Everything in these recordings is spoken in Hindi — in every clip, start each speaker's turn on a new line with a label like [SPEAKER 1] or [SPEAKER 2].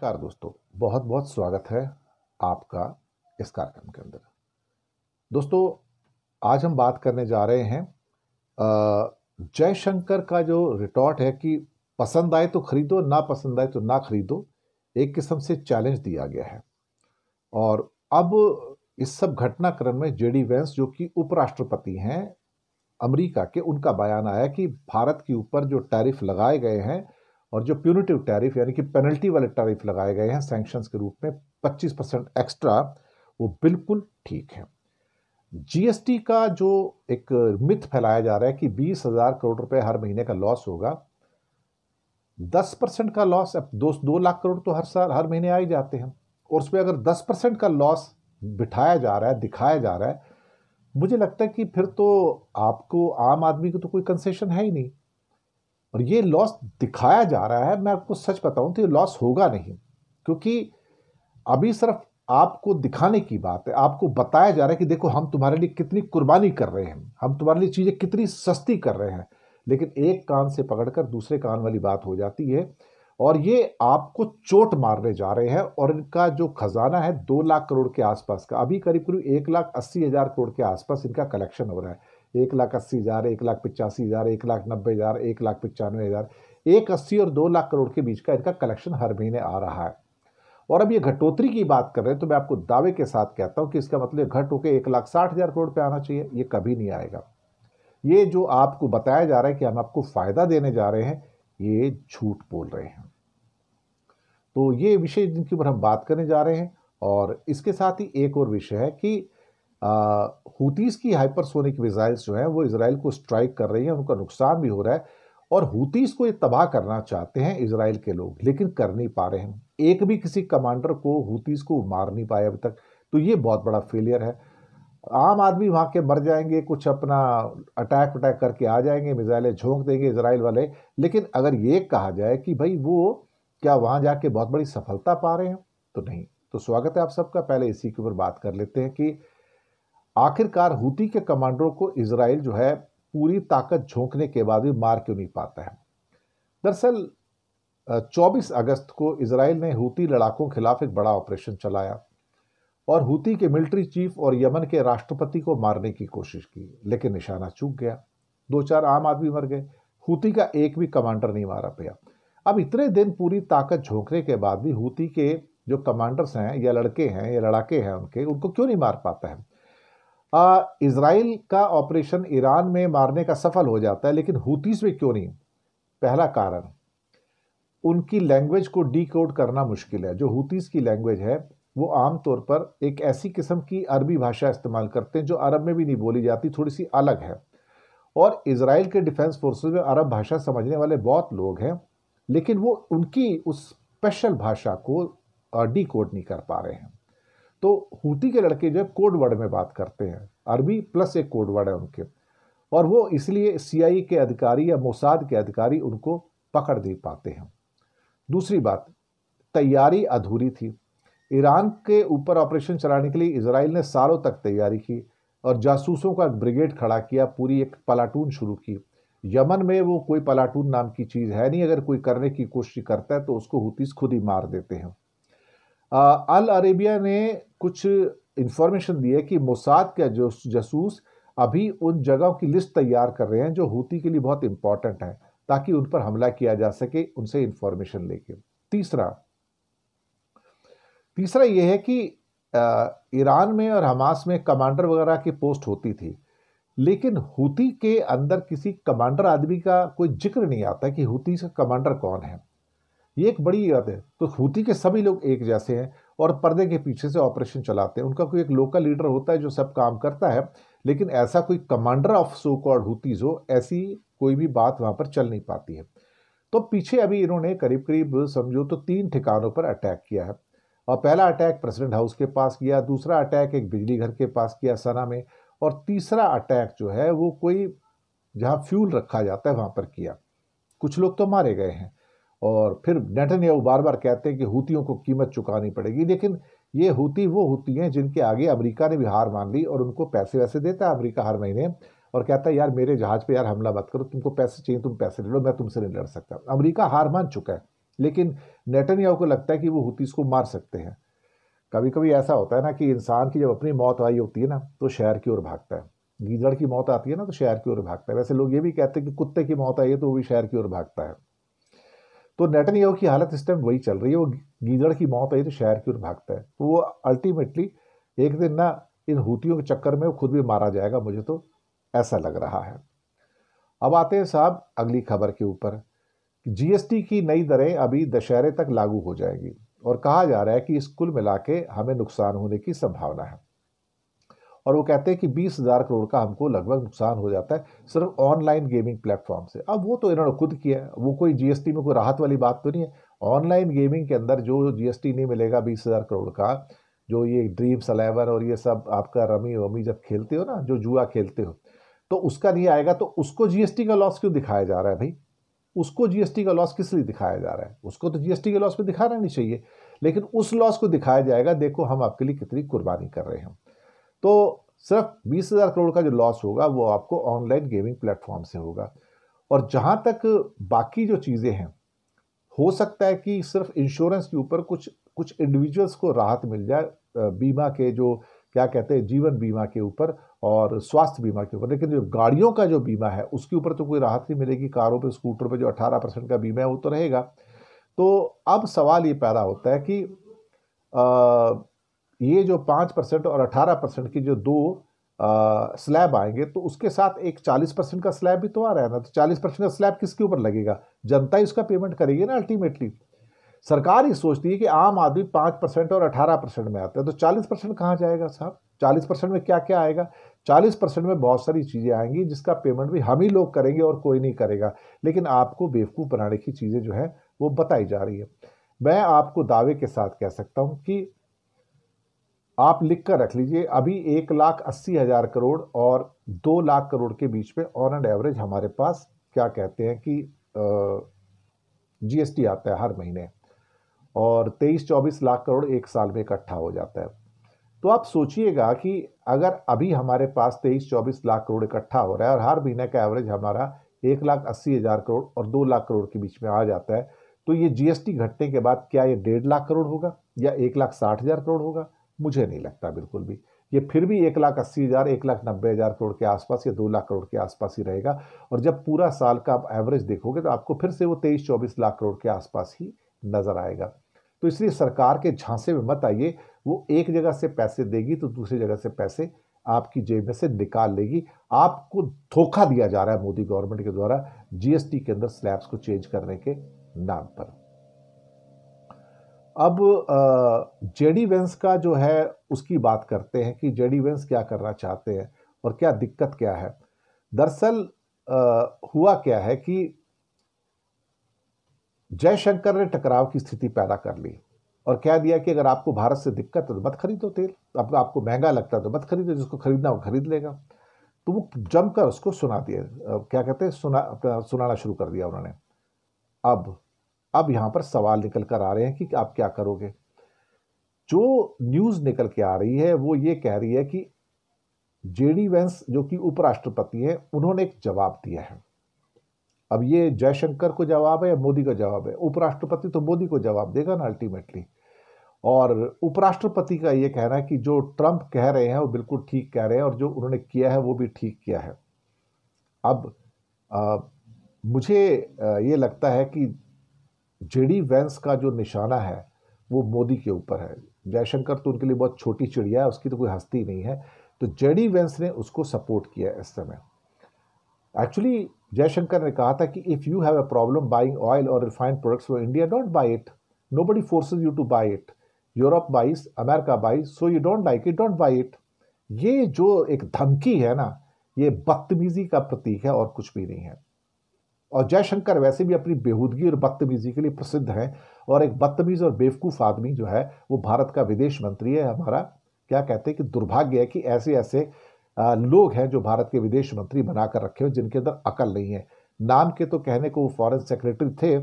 [SPEAKER 1] नमस्कार दोस्तों, बहुत बहुत स्वागत है आपका इस कार्यक्रम के अंदर। दोस्तों, आज हम बात करने जा रहे हैं जयशंकर का जो रिटॉर्ट है कि पसंद आए तो खरीदो, ना पसंद आए तो ना खरीदो। एक किस्म से चैलेंज दिया गया है। और अब इस सब घटनाक्रम में जेडी वेंस, जो कि उपराष्ट्रपति हैं अमेरिका के, उनका बयान आया कि भारत के ऊपर जो टैरिफ लगाए गए हैं और जो प्यूनिटिव टैरिफ यानी कि पेनल्टी वाले टैरिफ लगाए गए हैं सैंक्शंस के रूप में 25% एक्स्ट्रा, वो बिल्कुल ठीक है। जीएसटी का जो एक मिथ फैलाया जा रहा है कि 20,000 करोड़ रुपए हर महीने का लॉस होगा, 10% का लॉस, अब 2 लाख करोड़ तो हर साल हर महीने आ ही जाते हैं, और उसमें अगर 10% का लॉस बिठाया जा रहा है, दिखाया जा रहा है, मुझे लगता है कि फिर तो आपको, आम आदमी को तो कोई कंसेशन है ही नहीं। और ये लॉस दिखाया जा रहा है, मैं आपको सच बताऊं तो ये लॉस होगा नहीं, क्योंकि अभी सिर्फ आपको दिखाने की बात है। आपको बताया जा रहा है कि देखो हम तुम्हारे लिए कितनी कुर्बानी कर रहे हैं, हम तुम्हारे लिए चीजें कितनी सस्ती कर रहे हैं। लेकिन एक कान से पकड़कर दूसरे कान वाली बात हो जाती है, और ये आपको चोट मारने जा रहे हैं। और इनका जो खजाना है 2 लाख करोड़ के आसपास का, अभी करीब करीब 1,80,000 करोड़ के आसपास इनका कलेक्शन हो रहा है। 1,80,000, 1,85,000, 1,90,000, 1,95,000, 1,80 और 2 लाख करोड़ के बीच का इनका कलेक्शन हर महीने आ रहा है। और अब ये घटोतरी की बात कर रहे हैं तो मैं आपको दावे के साथ कहता हूं कि इसका मतलब घट होकर 1,60,000 करोड़ पे आना चाहिए। ये कभी नहीं आएगा। ये जो आपको बताया जा रहा है कि हम आपको फायदा देने जा रहे हैं, ये झूठ बोल रहे हैं। तो ये विषय जिनके ऊपर हम बात करने जा रहे हैं। और इसके साथ ही एक और विषय है कि हूतीस की हाइपरसोनिक मिसाइल्स जो हैं वो इसराइल को स्ट्राइक कर रही हैं, उनका नुकसान भी हो रहा है। और हूतीस को ये तबाह करना चाहते हैं इसराइल के लोग, लेकिन कर नहीं पा रहे हैं। एक भी किसी कमांडर को, हूतीस को मार नहीं पाए अभी तक। तो ये बहुत बड़ा फेलियर है। आम आदमी वहां के मर जाएंगे, कुछ अपना अटैक वटैक करके आ जाएंगे, मिसाइलें झोंक देंगे इसराइल वाले। लेकिन अगर ये कहा जाए कि भाई वो क्या वहां जाके बहुत बड़ी सफलता पा रहे हैं, तो नहीं। तो स्वागत है आप सबका। पहले इसी के ऊपर बात कर लेते हैं कि आखिरकार हूती के कमांडरों को इसराइल जो है पूरी ताकत झोंकने के बाद भी मार क्यों नहीं पाता है। दरअसल 24 अगस्त को इसराइल ने हूती लड़ाकों के खिलाफ एक बड़ा ऑपरेशन चलाया और हूती के मिलिट्री चीफ और यमन के राष्ट्रपति को मारने की कोशिश की, लेकिन निशाना चूक गया। 2-4 आम आदमी मर गए, हूती का एक भी कमांडर नहीं मारा गया। अब इतने दिन पूरी ताकत झोंकने के बाद भी हूती के जो कमांडर्स हैं या लड़के हैं या लड़ाके हैं उनको क्यों नहीं मार पाता है। इसराइल का ऑपरेशन ईरान में मारने का सफल हो जाता है, लेकिन हूतीस में क्यों नहीं। पहला कारण, उनकी लैंग्वेज को डीकोड करना मुश्किल है। जो हूतीस की लैंग्वेज है वो आमतौर पर एक ऐसी किस्म की अरबी भाषा इस्तेमाल करते हैं जो अरब में भी नहीं बोली जाती, थोड़ी सी अलग है। और इसराइल के डिफेंस फोर्सेस में अरब भाषा समझने वाले बहुत लोग हैं, लेकिन वो उनकी उस स्पेशल भाषा को डीकोड नहीं कर पा रहे हैं। तो हूती के लड़के जो है कोड वर्ड में बात करते हैं, अरबी प्लस एक कोड वर्ड है उनके। और वो इसलिए सीआईए के अधिकारी या मोसाद के अधिकारी उनको पकड़ नहीं पाते हैं। दूसरी बात, तैयारी अधूरी थी। ईरान के ऊपर ऑपरेशन चलाने के लिए इसराइल ने सालों तक तैयारी की और जासूसों का ब्रिगेड खड़ा किया, पूरी एक पलाटून शुरू की। यमन में वो कोई पलाटून नाम की चीज है नहीं, अगर कोई करने की कोशिश करता है तो उसको हूतीस खुद ही मार देते हैं। अल अरेबिया ने कुछ इंफॉर्मेशन दी है कि मोसाद के जो जासूस अभी उन जगहों की लिस्ट तैयार कर रहे हैं जो हूती के लिए बहुत इंपॉर्टेंट है, ताकि उन पर हमला किया जा सके उनसे इंफॉर्मेशन लेके। तीसरा यह है कि ईरान में और हमास में कमांडर वगैरह की पोस्ट होती थी, लेकिन हूती के अंदर किसी कमांडर आदमी का कोई जिक्र नहीं आता कि हूती का कमांडर कौन है। ये एक बड़ी बात है। तो हूती के सभी लोग एक जैसे हैं और पर्दे के पीछे से ऑपरेशन चलाते हैं। उनका कोई एक लोकल लीडर होता है जो सब काम करता है, लेकिन ऐसा कोई commander of so called Houthis हो, ऐसी कोई भी बात वहां पर चल नहीं पाती है। तो पीछे अभी इन्होंने करीब करीब समझो तो 3 ठिकानों पर अटैक किया है। और पहला अटैक प्रेसिडेंट हाउस के पास किया, दूसरा अटैक एक बिजली घर के पास किया सना में, और तीसरा अटैक जो है वो कोई जहां फ्यूल रखा जाता है वहां पर किया। कुछ लोग तो मारे गए हैं। और फिर नेतन्याहू बार बार कहते हैं कि हूतियों को कीमत चुकानी पड़ेगी, लेकिन ये हूती वो हूती हैं जिनके आगे अमेरिका ने भी हार मान ली, और उनको पैसे वैसे देता है अमेरिका हर महीने, और कहता है यार मेरे जहाज पे यार हमला मत करो, तुमको पैसे चाहिए तुम पैसे ले लो, मैं तुमसे नहीं लड़ सकता। अमेरिका हार मान चुका है, लेकिन नेतन्याहू को लगता है कि वो हुतीस को मार सकते हैं। कभी कभी ऐसा होता है ना कि इंसान की जब अपनी मौत आई होती है ना तो शहर की ओर भागता है, गीदड़ की मौत आती है ना तो शहर की ओर भागता है। वैसे लोग ये भी कहते हैं कि कुत्ते की मौत आई है तो वो भी शहर की ओर भागता है। तो नेतन्याहू की हालत इस टाइम वही चल रही है, वो गीदड़ की मौत आई तो शहर की ओर भागता है। तो वो अल्टीमेटली एक दिन ना इन हूतियों के चक्कर में वो खुद भी मारा जाएगा, मुझे तो ऐसा लग रहा है। अब आते हैं साहब अगली खबर के ऊपर। जीएसटी की नई दरें अभी दशहरे तक लागू हो जाएगी और कहा जा रहा है कि इस कुल मिला के हमें नुकसान होने की संभावना है। और वो कहते हैं कि 20,000 करोड़ का हमको लगभग नुकसान हो जाता है सिर्फ ऑनलाइन गेमिंग प्लेटफॉर्म से। अब वो तो इन्होंने खुद किया है, वो कोई जीएसटी में कोई राहत वाली बात तो नहीं है। ऑनलाइन गेमिंग के अंदर जो जीएसटी नहीं मिलेगा 20,000 करोड़ का, जो ये ड्रीम्स 11 और ये सब आपका रमी वमी जब खेलते हो ना, जो जुआ खेलते हो, तो उसका नहीं आएगा। तो उसको जीएसटी का लॉस क्यों दिखाया जा रहा है भाई? उसको जीएसटी का लॉस किस लिए दिखाया जा रहा है? उसको तो जीएसटी के लॉस पे दिखाना नहीं चाहिए, लेकिन उस लॉस को दिखाया जाएगा, देखो हम आपके लिए कितनी कुर्बानी कर रहे हैं। तो सिर्फ 20,000 करोड़ का जो लॉस होगा वो आपको ऑनलाइन गेमिंग प्लेटफॉर्म से होगा। और जहां तक बाकी जो चीजें हैं, हो सकता है कि सिर्फ इंश्योरेंस के ऊपर कुछ कुछ इंडिविजुअल्स को राहत मिल जाए, बीमा के जो क्या कहते हैं जीवन बीमा के ऊपर और स्वास्थ्य बीमा के ऊपर, लेकिन जो गाड़ियों का जो बीमा है उसके ऊपर तो कोई राहत नहीं मिलेगी। कारों पे स्कूटर पे जो 18% का बीमा है वो तो रहेगा। तो अब सवाल ये पैदा होता है कि ये जो 5% और 18% की जो दो स्लैब आएंगे, तो उसके साथ एक 40% का स्लैब भी तो आ रहा है ना। तो 40% का स्लैब किसके ऊपर लगेगा? जनता ही उसका पेमेंट करेगी ना अल्टीमेटली। सरकार ये सोचती है कि आम आदमी 5% और 18% में आता है, तो 40% कहाँ जाएगा साहब? 40% में क्या क्या आएगा? 40% में बहुत सारी चीजें आएंगी जिसका पेमेंट भी हम ही लोग करेंगे और कोई नहीं करेगा। लेकिन आपको बेवकूफ बनाने की चीजें जो है वो बताई जा रही है। मैं आपको दावे के साथ कह सकता हूं कि आप लिख कर रख लीजिए, अभी 1,80,000 करोड़ और 2 लाख करोड़ के बीच में ऑन एंड एवरेज हमारे पास क्या कहते हैं कि जीएसटी आता है हर महीने, और 23-24 लाख करोड़ एक साल में इकट्ठा हो जाता है। तो आप सोचिएगा कि अगर अभी हमारे पास 23-24 लाख करोड़ इकट्ठा हो रहा है और हर महीने का एवरेज हमारा 1,80,000 करोड़ और 2 लाख करोड़ के बीच में आ जाता है, तो ये जीएसटी घटने के बाद क्या ये 1.5 लाख करोड़ होगा या 1,60,000 करोड़ होगा? मुझे नहीं लगता बिल्कुल भी। ये फिर भी 1,80,000, 1,90,000 करोड़ के आसपास या 2 लाख करोड़ के आसपास ही रहेगा। और जब पूरा साल का आप एवरेज देखोगे तो आपको फिर से वो 23-24 लाख करोड़ के आसपास ही नजर आएगा। तो इसलिए सरकार के झांसे में मत आइए। वो एक जगह से पैसे देगी तो दूसरी जगह से पैसे आपकी जेब में से निकाल लेगी। आपको धोखा दिया जा रहा है मोदी गवर्नमेंट के द्वारा जीएसटी के अंदर स्लैब्स को चेंज करने के नाम पर। अब जेडी वेंस का जो है उसकी बात करते हैं कि जेडी वेंस क्या करना चाहते हैं और क्या दिक्कत क्या है। दरअसल हुआ क्या है कि जयशंकर ने टकराव की स्थिति पैदा कर ली और कह दिया कि अगर आपको भारत से दिक्कत है तो मत खरीदो तेल, अब आपको महंगा लगता है तो मत खरीदो, जिसको खरीदना वो खरीद लेगा। तो वो जमकर उसको सुना दिया, क्या कहते हैं सुनाना शुरू कर दिया उन्होंने। अब यहां पर सवाल निकल कर आ रहे हैं कि आप क्या करोगे। जो न्यूज निकल के आ रही है वो ये कह रही है कि जेडी वेंस जो कि उपराष्ट्रपति है उन्होंने एक जवाब दिया है। अब ये जयशंकर को जवाब है या मोदी का जवाब है? उपराष्ट्रपति तो मोदी को जवाब देगा ना अल्टीमेटली। और उपराष्ट्रपति का ये कहना है कि जो ट्रंप कह रहे हैं वो बिल्कुल ठीक कह रहे हैं और जो उन्होंने किया है वो भी ठीक किया है। अब मुझे ये लगता है कि जेडी वेंस का जो निशाना है वो मोदी के ऊपर है। जयशंकर तो उनके लिए बहुत छोटी चिड़िया है, उसकी तो कोई हस्ती नहीं है। तो जेडी वेंस ने उसको सपोर्ट किया इस समय। एक्चुअली जयशंकर ने कहा था कि if you have a problem buying oil और refined products for India, don't buy it, nobody forces you to buy it, Europe buys, America buys, so you don't like it, don't buy it. ये जो एक धमकी है ना, ये बदतमीजी का प्रतीक है और कुछ भी नहीं है। और जयशंकर वैसे भी अपनी बेहूदगी और बदतमीजी के लिए प्रसिद्ध है, और एक बदतमीज और बेवकूफ आदमी जो है वो भारत का विदेश मंत्री है। हमारा क्या कहते हैं कि दुर्भाग्य है कि ऐसे ऐसे लोग हैं जो भारत के विदेश मंत्री बनाकर रखे हो जिनके अंदर अकल नहीं है। नाम के तो कहने को वो फॉरेन सेक्रेटरी थे,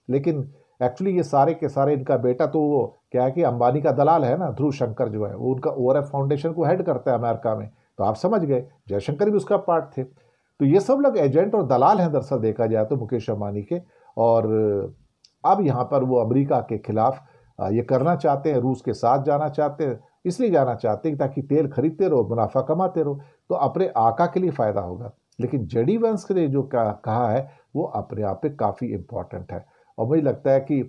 [SPEAKER 1] लेकिन एक्चुअली ये सारे के सारे इनका बेटा तो वो क्या है कि अंबानी का दलाल है ना, ध्रुव शंकर जो है वो उनका ORF फाउंडेशन को हेड करता है अमेरिका में। तो आप समझ गए जयशंकर भी उसका पार्ट थे। तो ये सब लोग एजेंट और दलाल हैं दरअसल देखा जाए तो मुकेश अंबानी के। और अब यहाँ पर वो अमेरिका के खिलाफ ये करना चाहते हैं, रूस के साथ जाना चाहते हैं, इसलिए जाना चाहते हैं ताकि तेल खरीदते रहो, मुनाफा कमाते रहो, तो अपने आका के लिए फायदा होगा। लेकिन जेडी वेंस ने जो कहा है वो अपने आप में काफी इंपॉर्टेंट है, और मुझे लगता है कि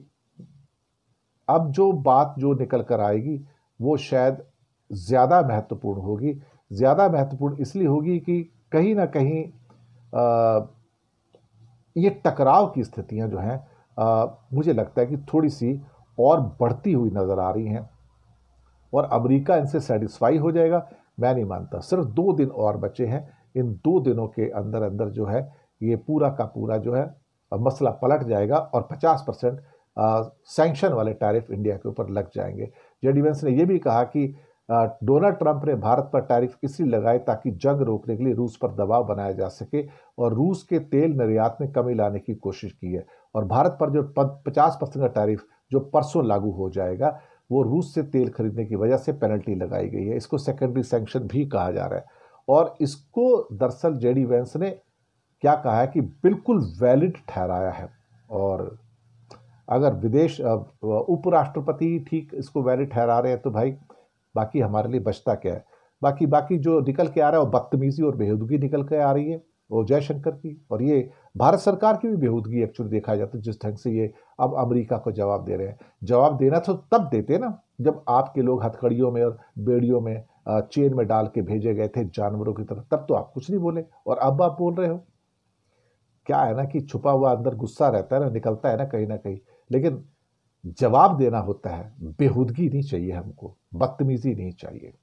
[SPEAKER 1] अब जो बात जो निकल कर आएगी वो शायद ज्यादा महत्वपूर्ण होगी। ज्यादा महत्वपूर्ण इसलिए होगी कि कहीं ना कहीं ये टकराव की स्थितियां जो हैं मुझे लगता है कि थोड़ी सी और बढ़ती हुई नजर आ रही हैं, और अमेरिका इनसे सेटिस्फाई हो जाएगा मैं नहीं मानता। सिर्फ 2 दिन और बचे हैं, इन 2 दिनों के अंदर अंदर जो है ये पूरा का पूरा जो है मसला पलट जाएगा और 50% सैंक्शन वाले टैरिफ इंडिया के ऊपर लग जाएंगे। जेडी वेंस ने यह भी कहा कि डोनाल्ड ट्रंप ने भारत पर टैरिफ इसलिए लगाए ताकि जंग रोकने के लिए रूस पर दबाव बनाया जा सके और रूस के तेल निर्यात में कमी लाने की कोशिश की है। और भारत पर जो 50% का टैरिफ जो परसों लागू हो जाएगा वो रूस से तेल खरीदने की वजह से पेनल्टी लगाई गई है। इसको सेकेंडरी सैंक्शन भी कहा जा रहा है, और इसको दरअसल जेडी वेंस ने क्या कहा है कि बिल्कुल वैलिड ठहराया है। और अगर विदेश उपराष्ट्रपति ठीक इसको वैलिड ठहरा रहे हैं तो भाई बाकी हमारे लिए बचता क्या है। बाकी बाकी जो निकल के आ रहा है वो बदतमीजी और बेहूदगी निकल के आ रही है, वो जयशंकर की, और ये भारत सरकार की भी बेहूदगी एक्चुअली देखा जाता है, जिस ढंग से ये अब अमेरिका को जवाब दे रहे हैं। जवाब देना तो तब देते ना जब आपके लोग हथकड़ियों में और बेड़ियों में चेन में डाल के भेजे गए थे जानवरों की तरह, तब तो आप कुछ नहीं बोले, और अब आप बोल रहे हो। क्या है ना कि छुपा हुआ अंदर गुस्सा रहता है ना, निकलता है ना कहीं, लेकिन जवाब देना होता है। बेहूदगी नहीं चाहिए हमको, बदतमीजी नहीं चाहिए।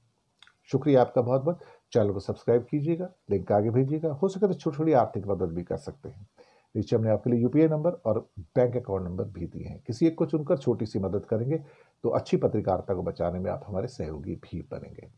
[SPEAKER 1] शुक्रिया आपका बहुत बहुत। चैनल को सब्सक्राइब कीजिएगा, लिंक आगे भेजिएगा, हो सके तो छोटी छोटी आर्थिक मदद भी कर सकते हैं। नीचे हमने आपके लिए यूपीआई नंबर और बैंक अकाउंट नंबर भी दिए हैं। किसी एक को चुनकर छोटी सी मदद करेंगे तो अच्छी पत्रकारिता को बचाने में आप हमारे सहयोगी भी बनेंगे।